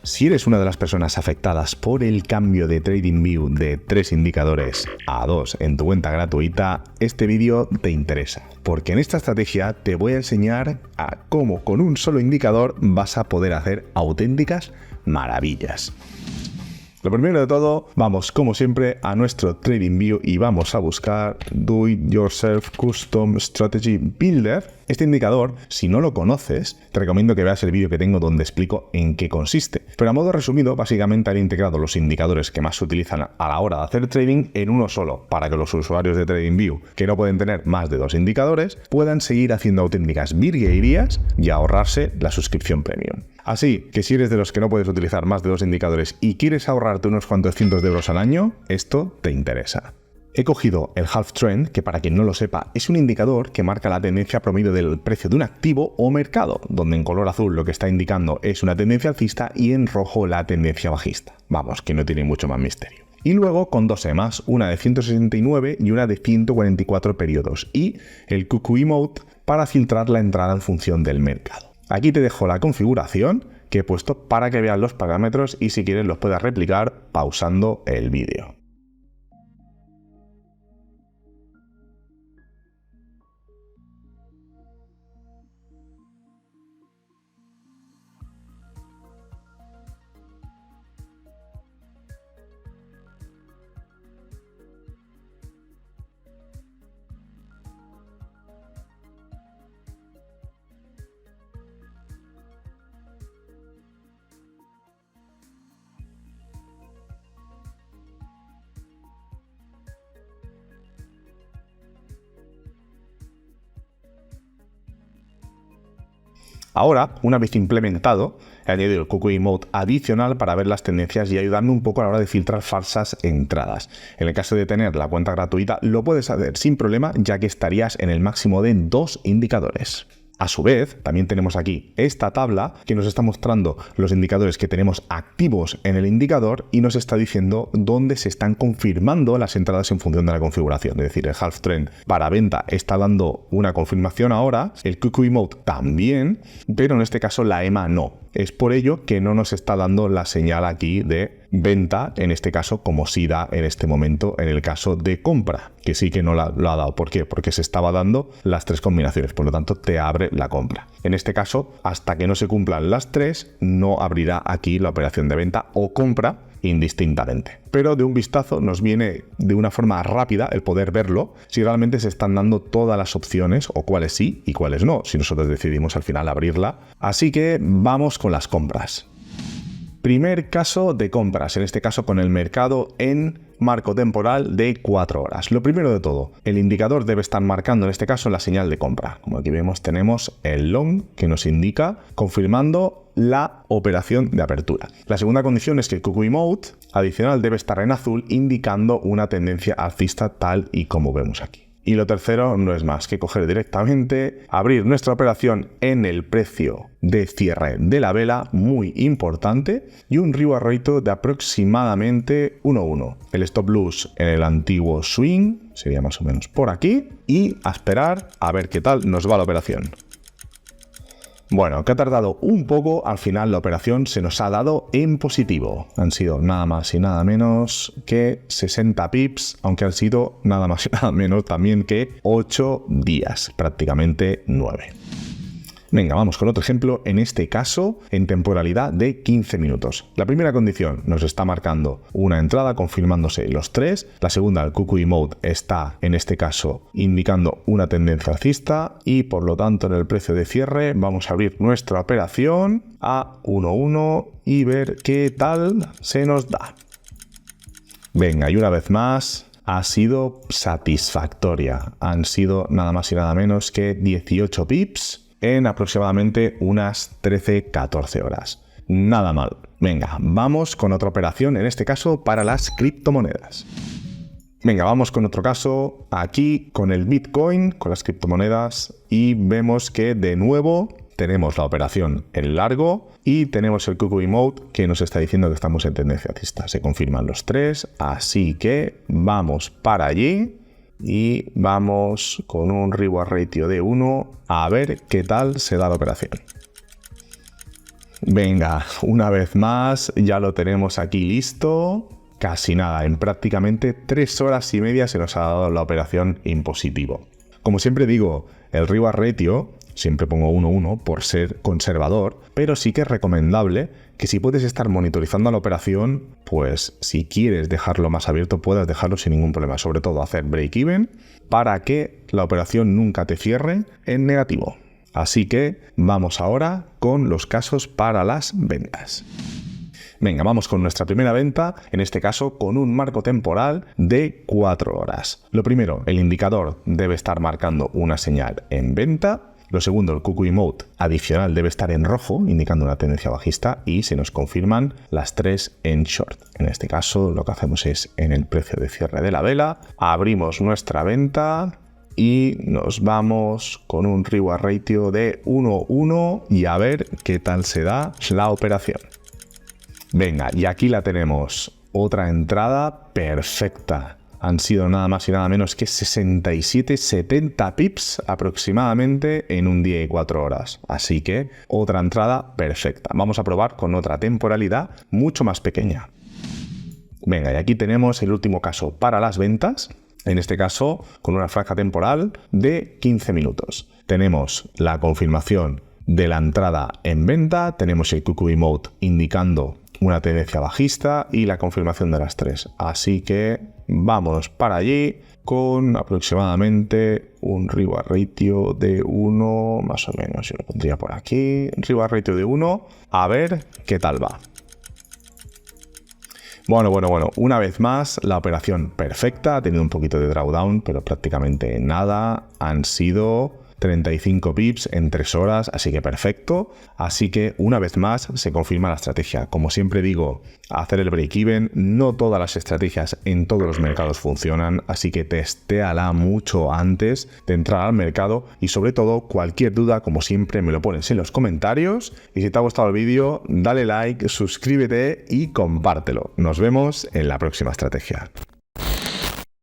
Si eres una de las personas afectadas por el cambio de TradingView de 3 indicadores a 2 en tu cuenta gratuita, este vídeo te interesa, porque en esta estrategia te voy a enseñar a cómo con un solo indicador vas a poder hacer auténticas maravillas. Lo primero de todo, vamos como siempre a nuestro TradingView y vamos a buscar Do It Yourself Custom Strategy Builder. Este indicador, si no lo conoces, te recomiendo que veas el vídeo que tengo donde explico en qué consiste. Pero a modo resumido, básicamente han integrado los indicadores que más se utilizan a la hora de hacer trading en uno solo, para que los usuarios de TradingView, que no pueden tener más de 2 indicadores, puedan seguir haciendo auténticas virguerías y ahorrarse la suscripción premium. Así que si eres de los que no puedes utilizar más de 2 indicadores y quieres ahorrarte unos cuantos cientos de euros al año, esto te interesa. He cogido el Half Trend, que para quien no lo sepa, es un indicador que marca la tendencia promedio del precio de un activo o mercado, donde en color azul lo que está indicando es una tendencia alcista y en rojo la tendencia bajista. Vamos, que no tiene mucho más misterio. Y luego con 2 EMAs, una de 169 y una de 144 periodos, y el QQE Mode para filtrar la entrada en función del mercado. Aquí te dejo la configuración que he puesto para que veas los parámetros y si quieres los puedas replicar pausando el vídeo. Ahora, una vez implementado, he añadido el QQE Mode adicional para ver las tendencias y ayudarme un poco a la hora de filtrar falsas entradas. En el caso de tener la cuenta gratuita, lo puedes hacer sin problema, ya que estarías en el máximo de 2 indicadores. A su vez, también tenemos aquí esta tabla que nos está mostrando los indicadores que tenemos activos en el indicador y nos está diciendo dónde se están confirmando las entradas en función de la configuración. Es decir, el Half Trend para venta está dando una confirmación ahora, el QQE Mode también, pero en este caso la EMA no. Es por ello que no nos está dando la señal aquí de venta, en este caso, como sí da en este momento en el caso de compra, que sí que no lo ha dado. ¿Por qué? Porque se estaba dando las 3 combinaciones, por lo tanto te abre la compra. En este caso, hasta que no se cumplan las 3, no abrirá aquí la operación de venta o compra indistintamente. Pero de un vistazo nos viene de una forma rápida el poder verlo si realmente se están dando todas las opciones o cuáles sí y cuáles no, si nosotros decidimos al final abrirla. Así que vamos con las compras. Primer caso de compras, en este caso con el mercado en marco temporal de 4 horas. Lo primero de todo, el indicador debe estar marcando en este caso la señal de compra. Como aquí vemos, tenemos el long que nos indica confirmando la operación de apertura. La segunda condición es que el QQE Mode adicional debe estar en azul indicando una tendencia alcista tal y como vemos aquí. Y lo tercero no es más que coger directamente, abrir nuestra operación en el precio de cierre de la vela, muy importante, y un reward ratio de aproximadamente 1:1. El stop loss en el antiguo swing sería más o menos por aquí, y a esperar a ver qué tal nos va la operación. Bueno, que ha tardado un poco, al final la operación se nos ha dado en positivo. Han sido nada más y nada menos que 60 pips, aunque han sido nada más y nada menos también que 8 días, prácticamente 9. Venga, vamos con otro ejemplo, en este caso en temporalidad de 15 minutos. La primera condición nos está marcando una entrada confirmándose los 3. La segunda, el QQE Mode, está en este caso indicando una tendencia alcista y por lo tanto en el precio de cierre vamos a abrir nuestra operación a 1:1 y ver qué tal se nos da. Venga, y una vez más ha sido satisfactoria. Han sido nada más y nada menos que 18 pips en aproximadamente unas 13-14 horas. Nada mal. Venga, vamos con otra operación, en este caso para las criptomonedas. Venga, vamos con otro caso, aquí con el Bitcoin, con las criptomonedas, y vemos que de nuevo tenemos la operación en largo y tenemos el QQE Mode que nos está diciendo que estamos en tendencia alcista. Se confirman los 3, así que vamos para allí. Y vamos con un reward ratio de 1 a ver qué tal se da la operación. Venga, una vez más, ya lo tenemos aquí listo. Casi nada, en prácticamente 3 horas y media se nos ha dado la operación en positivo. Como siempre digo, el reward ratio, siempre pongo 1:1 por ser conservador, pero sí que es recomendable que si puedes estar monitorizando la operación, pues si quieres dejarlo más abierto, puedas dejarlo sin ningún problema. Sobre todo hacer break-even para que la operación nunca te cierre en negativo. Así que vamos ahora con los casos para las ventas. Venga, vamos con nuestra primera venta, en este caso con un marco temporal de 4 horas. Lo primero, el indicador debe estar marcando una señal en venta. Lo segundo, el QQI Mode adicional debe estar en rojo, indicando una tendencia bajista, y se nos confirman las 3 en short. En este caso, lo que hacemos es en el precio de cierre de la vela, abrimos nuestra venta y nos vamos con un reward ratio de 1:1 y a ver qué tal se da la operación. Venga, y aquí la tenemos, otra entrada perfecta. Han sido nada más y nada menos que 67-70 pips aproximadamente en un día y 4 horas. Así que otra entrada perfecta. Vamos a probar con otra temporalidad mucho más pequeña. Venga, y aquí tenemos el último caso para las ventas. En este caso, con una franja temporal de 15 minutos. Tenemos la confirmación de la entrada en venta, tenemos el QQI Mode indicando una tendencia bajista y la confirmación de las 3. Así que vamos para allí con aproximadamente un reward ratio de 1, más o menos, yo lo pondría por aquí, reward ratio de 1, a ver qué tal va. Bueno, una vez más, la operación perfecta, ha tenido un poquito de drawdown, pero prácticamente nada, han sido 35 pips en 3 horas, así que perfecto. Así que una vez más se confirma la estrategia. Como siempre digo, hacer el break-even, no todas las estrategias en todos los mercados funcionan, así que testéala mucho antes de entrar al mercado y sobre todo cualquier duda, como siempre, me lo pones en los comentarios y si te ha gustado el vídeo, dale like, suscríbete y compártelo. Nos vemos en la próxima estrategia.